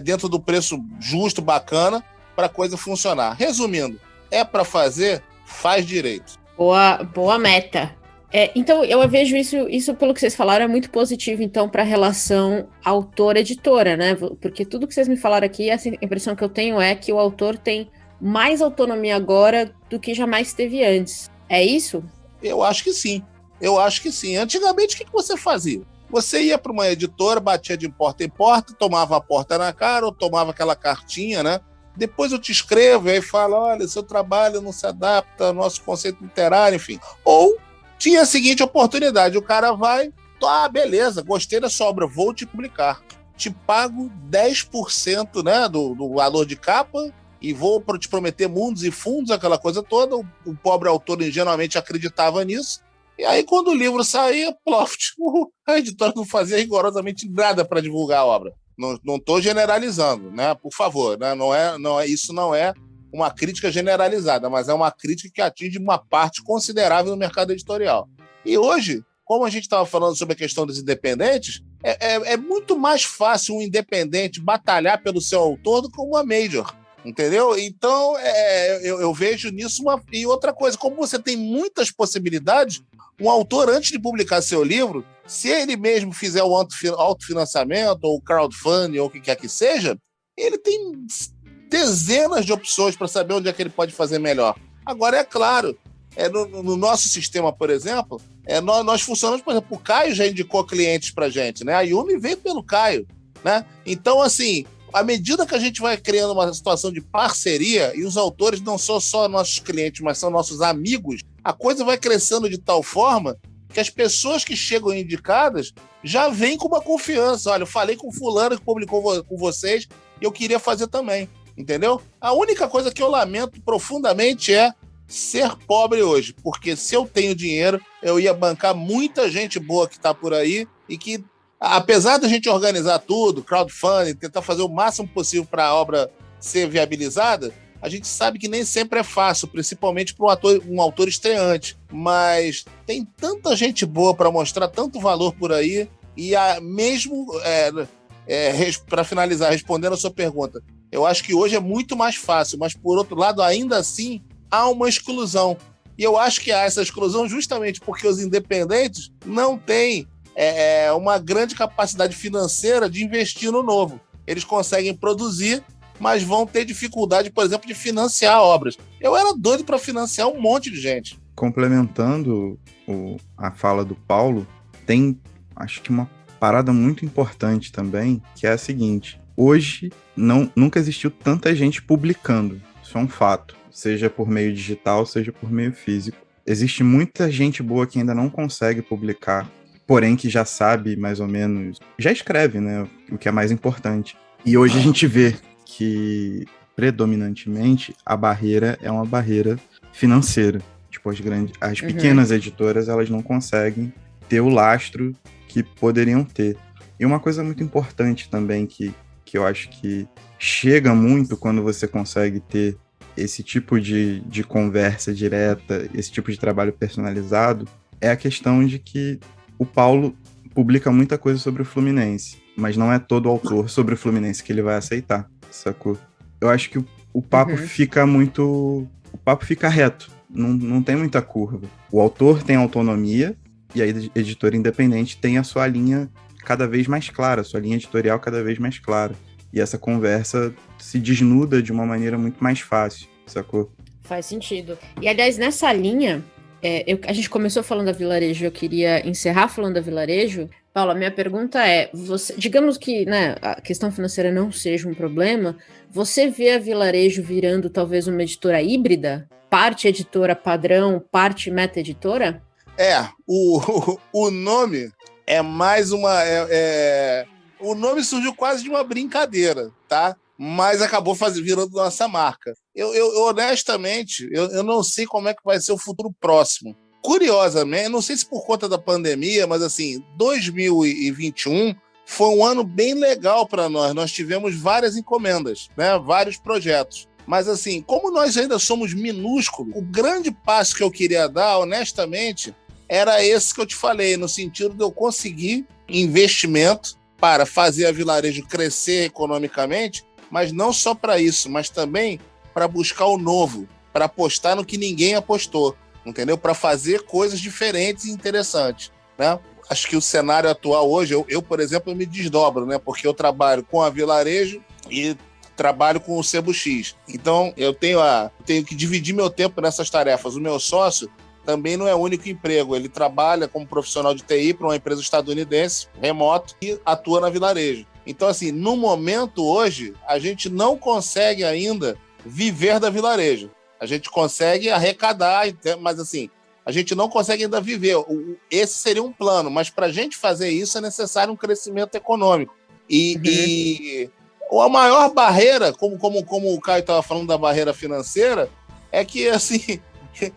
dentro do preço justo, bacana, para a coisa funcionar. Resumindo, é para fazer, faz direito. Boa meta. Então, eu vejo isso, pelo que vocês falaram, é muito positivo, então, para a relação autor-editora, né? Porque tudo que vocês me falaram aqui, essa impressão que eu tenho é que o autor tem mais autonomia agora do que jamais teve antes. É isso? Eu acho que sim. Antigamente, o que você fazia? Você ia para uma editora, batia de porta em porta, tomava a porta na cara ou tomava aquela cartinha, né? Depois eu te escrevo e aí falo, olha, seu trabalho não se adapta ao nosso conceito literário, enfim. Ou tinha a seguinte oportunidade, o cara vai, beleza, gostei da sua obra, vou te publicar. Te pago 10%, né, do valor de capa e vou te prometer mundos e fundos, aquela coisa toda. O pobre autor ingenuamente acreditava nisso. E aí, quando o livro saía, a editora não fazia rigorosamente nada para divulgar a obra. Não estou generalizando, né? Por favor, né? Isso não é uma crítica generalizada, mas é uma crítica que atinge uma parte considerável do mercado editorial. E hoje, como a gente estava falando sobre a questão dos independentes, é muito mais fácil um independente batalhar pelo seu autor do que uma major, entendeu? Então, eu vejo nisso e outra coisa, como você tem muitas possibilidades, um autor, antes de publicar seu livro, se ele mesmo fizer o autofinanciamento ou o crowdfunding ou o que quer que seja, ele tem dezenas de opções para saber onde é que ele pode fazer melhor. Agora, é claro, no nosso sistema, por exemplo, nós funcionamos, por exemplo, o Caio já indicou clientes para a gente, né? A Yumi veio pelo Caio, né? Então, assim, à medida que a gente vai criando uma situação de parceria, e os autores não são só nossos clientes, mas são nossos amigos, a coisa vai crescendo de tal forma que as pessoas que chegam indicadas já vêm com uma confiança. Olha, eu falei com fulano que publicou com vocês e eu queria fazer também, entendeu? A única coisa que eu lamento profundamente é ser pobre hoje, porque se eu tenho dinheiro, eu ia bancar muita gente boa que está por aí e que, apesar da gente organizar tudo, crowdfunding, tentar fazer o máximo possível para a obra ser viabilizada, a gente sabe que nem sempre é fácil, principalmente para um autor estreante. Mas tem tanta gente boa para mostrar tanto valor por aí, e mesmo, para finalizar, respondendo a sua pergunta, eu acho que hoje é muito mais fácil, mas por outro lado, ainda assim, há uma exclusão. E eu acho que há essa exclusão justamente porque os independentes não têm uma grande capacidade financeira de investir no novo. Eles conseguem produzir, mas vão ter dificuldade, por exemplo, de financiar obras. Eu era doido para financiar um monte de gente. Complementando a fala do Paulo, tem, acho que uma parada muito importante também, que é a seguinte: hoje nunca existiu tanta gente publicando, isso é um fato, seja por meio digital, seja por meio físico. Existe muita gente boa que ainda não consegue publicar, porém que já sabe mais ou menos, já escreve, né, o que é mais importante. E hoje a gente vê que, predominantemente, a barreira é uma barreira financeira. Tipo, as pequenas editoras, elas não conseguem ter o lastro que poderiam ter. E uma coisa muito importante também que eu acho que chega muito quando você consegue ter esse tipo de conversa direta, esse tipo de trabalho personalizado, é a questão de que o Paulo publica muita coisa sobre o Fluminense, mas não é todo autor sobre o Fluminense que ele vai aceitar, sacou? Eu acho que o papo fica muito... O papo fica reto, não tem muita curva. O autor tem autonomia e a editora independente tem a sua linha cada vez mais clara, a sua linha editorial cada vez mais clara. E essa conversa se desnuda de uma maneira muito mais fácil, sacou? Faz sentido. E, aliás, nessa linha, a gente começou falando da Vilarejo, eu queria encerrar falando da Vilarejo. Paula, minha pergunta é, digamos que, né, a questão financeira não seja um problema, você vê a Vilarejo virando talvez uma editora híbrida? Parte editora padrão, parte meta-editora? O nome é mais uma... O nome surgiu quase de uma brincadeira, tá? Mas acabou virando nossa marca. Eu honestamente, eu não sei como é que vai ser o futuro próximo. Curiosamente, não sei se por conta da pandemia, mas assim, 2021 foi um ano bem legal para nós. Nós tivemos várias encomendas, né? Vários projetos. Mas assim, como nós ainda somos minúsculos, o grande passo que eu queria dar, honestamente, era esse que eu te falei, no sentido de eu conseguir investimento para fazer a Vilarejo crescer economicamente, mas não só para isso, mas também para buscar o novo, para apostar no que ninguém apostou, entendeu? Para fazer coisas diferentes e interessantes, né? Acho que o cenário atual hoje, eu por exemplo, me desdobro, né? Porque eu trabalho com a Vilarejo e trabalho com o Sebo X. Então, eu tenho que dividir meu tempo nessas tarefas. O meu sócio também não é o único emprego. Ele trabalha como profissional de TI para uma empresa estadunidense, remoto, e atua na Vilarejo. Então, assim, no momento hoje, a gente não consegue ainda viver da Vilarejo. A gente consegue arrecadar, mas assim, a gente não consegue ainda viver. Esse seria um plano, mas para a gente fazer isso é necessário um crescimento econômico. E a maior barreira, como o Caio estava falando da barreira financeira, é que, assim,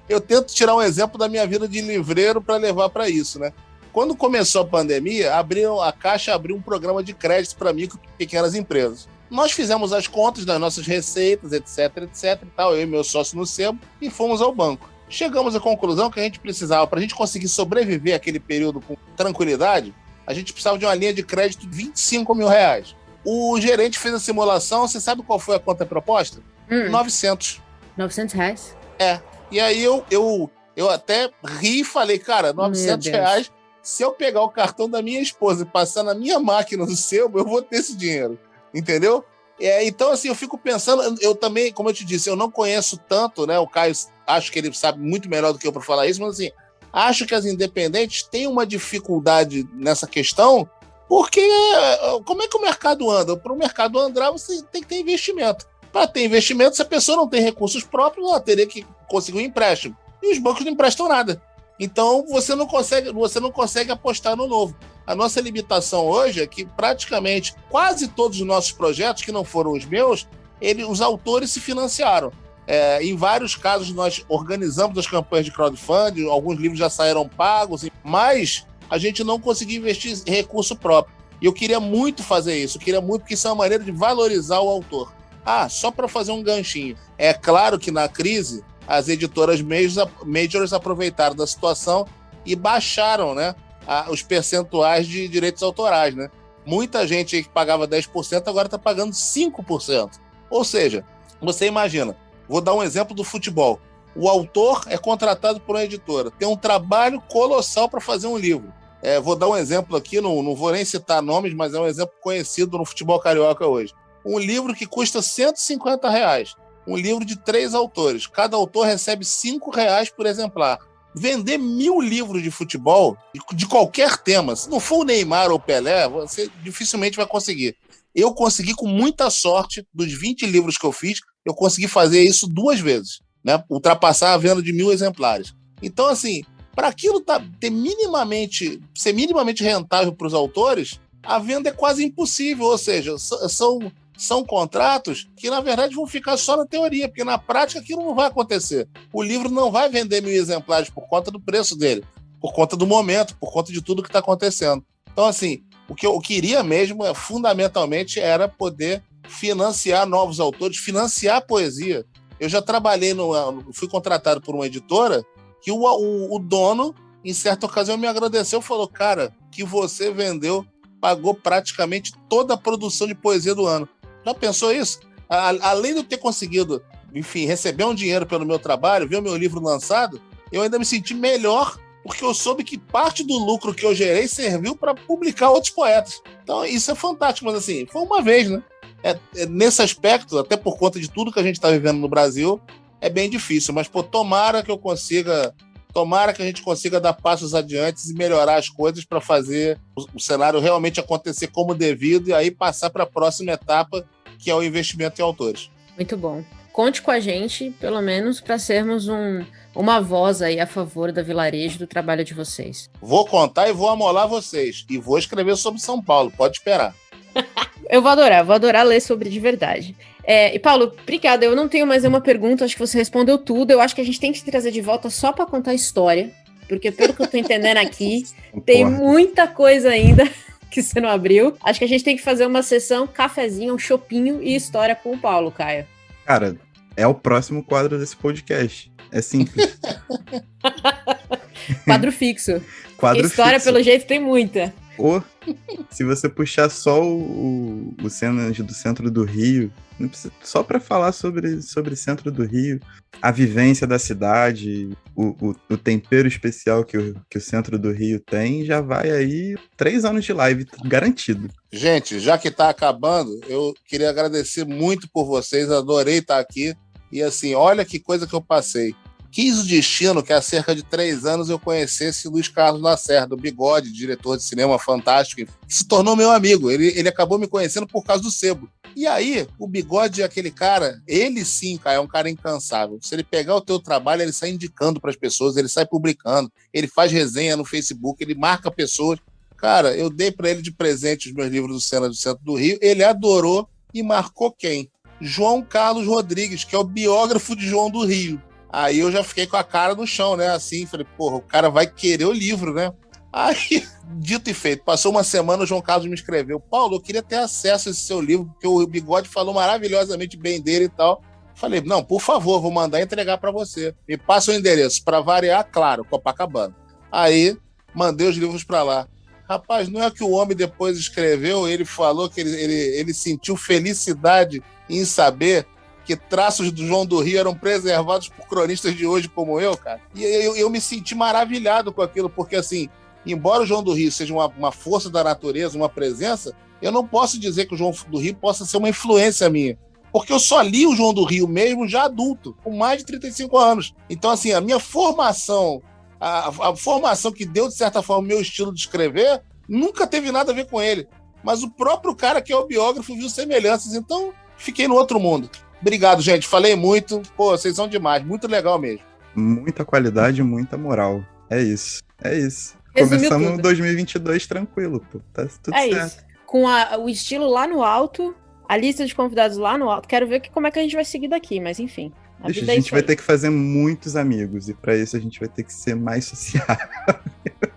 eu tento tirar um exemplo da minha vida de livreiro para levar para isso, né? Quando começou a pandemia, a Caixa abriu um programa de crédito para micro e pequenas empresas. Nós fizemos as contas das nossas receitas, etc, e tal, eu e meu sócio no Sebo, e fomos ao banco. chegamos à conclusão que a gente precisava, para a gente conseguir sobreviver aquele período com tranquilidade, a gente precisava de uma linha de crédito de R$25 mil. O gerente fez a simulação, você sabe qual foi a conta proposta? 900. R$900? E aí eu até ri e falei, cara, R$900, se eu pegar o cartão da minha esposa e passar na minha máquina do Sebo, eu vou ter esse dinheiro, entendeu? Então, assim, eu fico pensando, eu também, como eu te disse, eu não conheço tanto, né? O Caio, acho que ele sabe muito melhor do que eu para falar isso, mas assim, acho que as independentes têm uma dificuldade nessa questão, porque como é que o mercado anda? Para o mercado andar, você tem que ter investimento. Para ter investimento, se a pessoa não tem recursos próprios, ela teria que conseguir um empréstimo. E os bancos não emprestam nada. Então, você não consegue apostar no novo. A nossa limitação hoje é que praticamente quase todos os nossos projetos, que não foram os meus, os autores se financiaram. Em vários casos, nós organizamos as campanhas de crowdfunding, alguns livros já saíram pagos, mas a gente não conseguiu investir em recurso próprio. E eu queria muito fazer isso, porque isso é uma maneira de valorizar o autor. Só para fazer um ganchinho. É claro que na crise, as editoras majors aproveitaram da situação e baixaram, né, os percentuais de direitos autorais, né? Muita gente aí que pagava 10% agora está pagando 5%. Ou seja, você imagina, vou dar um exemplo do futebol. O autor é contratado por uma editora, tem um trabalho colossal para fazer um livro. Vou dar um exemplo aqui, não vou nem citar nomes, mas é um exemplo conhecido no futebol carioca hoje. Um livro que custa R$150. Um livro de 3 autores. Cada autor recebe R$5 por exemplar. Vender 1000 livros de futebol, de qualquer tema, se não for o Neymar ou o Pelé, você dificilmente vai conseguir. Eu consegui, com muita sorte, dos 20 livros que eu fiz, eu consegui fazer isso 2 vezes, né? Ultrapassar a venda de 1000 exemplares. Então, assim, para aquilo ser minimamente rentável para os autores, a venda é quase impossível, ou seja, são contratos que, na verdade, vão ficar só na teoria, porque na prática aquilo não vai acontecer. O livro não vai vender 1000 exemplares por conta do preço dele, por conta do momento, por conta de tudo que está acontecendo. Então, assim, o que eu queria mesmo, fundamentalmente, era poder financiar novos autores, financiar a poesia. Eu já trabalhei, fui contratado por uma editora que o dono, em certa ocasião, me agradeceu, falou, cara, que você vendeu, pagou praticamente toda a produção de poesia do ano. Já pensou isso? Além de eu ter conseguido, enfim, receber um dinheiro pelo meu trabalho, ver o meu livro lançado, eu ainda me senti melhor, porque eu soube que parte do lucro que eu gerei serviu para publicar outros poetas. Então, isso é fantástico, mas assim, foi uma vez, né? Nesse aspecto, até por conta de tudo que a gente está vivendo no Brasil, é bem difícil, mas, tomara que a gente consiga dar passos adiante e melhorar as coisas para fazer o cenário realmente acontecer como devido e aí passar para a próxima etapa, que é o investimento em autores. Muito bom. Conte com a gente, pelo menos, para sermos uma voz aí a favor da Vilarejo, do trabalho de vocês. Vou contar e vou amolar vocês. E vou escrever sobre São Paulo, pode esperar. Eu vou adorar ler sobre de verdade. E Paulo, obrigada. Eu não tenho mais nenhuma pergunta, acho que você respondeu tudo. Eu acho que a gente tem que te trazer de volta só para contar a história, porque pelo que eu tô entendendo aqui, tem muita coisa ainda que você não abriu. Acho que a gente tem que fazer uma sessão, cafezinho, um chopinho e história com o Paulo, Caio. Cara, é o próximo quadro desse podcast. É simples. Quadro fixo. Quadro história, fixo. pelo jeito, tem muita. Ou, se você puxar só o cenas do centro do Rio, não precisa, só para falar sobre centro do Rio, a vivência da cidade, o tempero especial que o centro do Rio tem, já vai aí 3 anos de live, garantido. Gente, já que está acabando, eu queria agradecer muito por vocês, adorei estar aqui. E assim, olha que coisa que eu passei. Quis o destino que há cerca de 3 anos eu conhecesse Luiz Carlos Lacerda, o Bigode, diretor de cinema fantástico, que se tornou meu amigo. Ele acabou me conhecendo por causa do Sebo. E aí, o Bigode é aquele cara, ele sim, cara, é um cara incansável. Se ele pegar o teu trabalho, ele sai indicando para as pessoas, ele sai publicando, ele faz resenha no Facebook, ele marca pessoas. Cara, eu dei para ele de presente os meus livros do Cena do Centro do Rio, ele adorou e marcou quem? João Carlos Rodrigues, que é o biógrafo de João do Rio. Aí eu já fiquei com a cara no chão, né? Assim, falei, porra, o cara vai querer o livro, né? Aí, dito e feito, passou uma semana, o João Carlos me escreveu: Paulo, eu queria ter acesso a esse seu livro, porque o Bigode falou maravilhosamente bem dele e tal. Falei, não, por favor, vou mandar entregar para você. Me passa o endereço, para variar, claro, Copacabana. Aí, mandei os livros para lá. Rapaz, não é que o homem depois escreveu, ele falou que ele sentiu felicidade em saber que traços do João do Rio eram preservados por cronistas de hoje como eu, cara. E eu me senti maravilhado com aquilo, porque assim, embora o João do Rio seja uma força da natureza, uma presença, eu não posso dizer que o João do Rio possa ser uma influência minha. Porque eu só li o João do Rio mesmo já adulto, com mais de 35 anos. Então, assim, a minha formação, a formação que deu, de certa forma, o meu estilo de escrever, nunca teve nada a ver com ele. Mas o próprio cara que é o biógrafo viu semelhanças, então fiquei no outro mundo. Obrigado, gente. Falei muito. Pô, vocês são demais. Muito legal mesmo. Muita qualidade, muita moral. É isso. É isso. Resumiu Começamos tudo. 2022 tranquilo, pô. Tá tudo É certo. isso. Com o estilo lá no alto, a lista de convidados lá no alto. Quero ver como é que a gente vai seguir daqui, mas enfim. A Bicho, vida a é gente isso vai aí. ter que fazer muitos amigos. E pra isso a gente vai ter que ser mais social.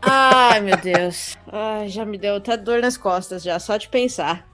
Ai, meu Deus. Ai, já me deu até dor nas costas já, só de pensar.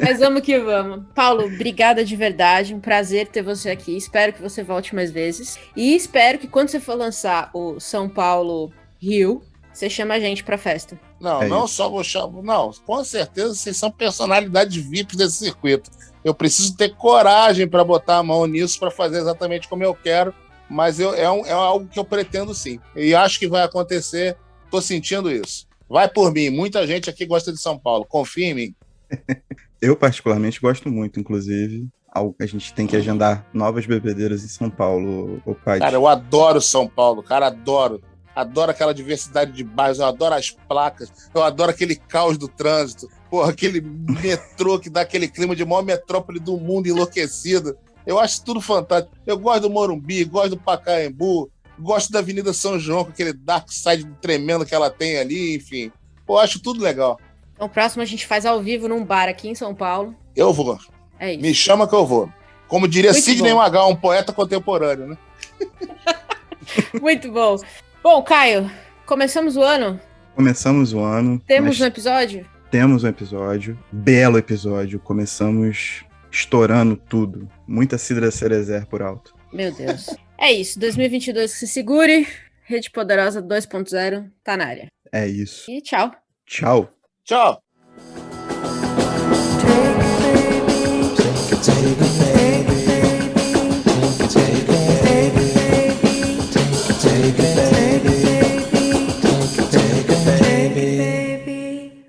Mas vamos que vamos. Paulo, obrigada de verdade. Um prazer ter você aqui. Espero que você volte mais vezes. E espero que quando você for lançar o São Paulo Rio, você chama a gente pra festa. Não, É não isso. só vou chamar. Não, com certeza vocês são personalidades VIPs desse circuito. Eu preciso ter coragem para botar a mão nisso, para fazer exatamente como eu quero. Mas é algo que eu pretendo sim. E acho que vai acontecer. Estou sentindo isso. Vai por mim. Muita gente aqui gosta de São Paulo. Confia em mim. Eu, particularmente, gosto muito, inclusive. A gente tem que agendar novas bebedeiras em São Paulo, ô Paty. Cara, eu adoro São Paulo. Cara, adoro. Adoro aquela diversidade de bairros. Eu adoro as placas. Eu adoro aquele caos do trânsito. Porra, aquele metrô que dá aquele clima de maior metrópole do mundo enlouquecido. Eu acho tudo fantástico. Eu gosto do Morumbi, gosto do Pacaembu, gosto da Avenida São João, com aquele dark side tremendo que ela tem ali, enfim. Pô, acho tudo legal. Então, próximo a gente faz ao vivo num bar aqui em São Paulo. Eu vou. É isso. Me chama que eu vou. Como diria Muito Sidney bom. Magal, um poeta contemporâneo, né? Muito bom. Bom, Caio, começamos o ano? Começamos o ano. Temos mas um episódio? Temos um episódio. Belo episódio. Começamos estourando tudo. Muita Cidra Cerezer por alto. Meu Deus. É isso. 2022 que se segure. Rede Poderosa 2.0 tá na área. É isso. E tchau. Tchau. Tchau.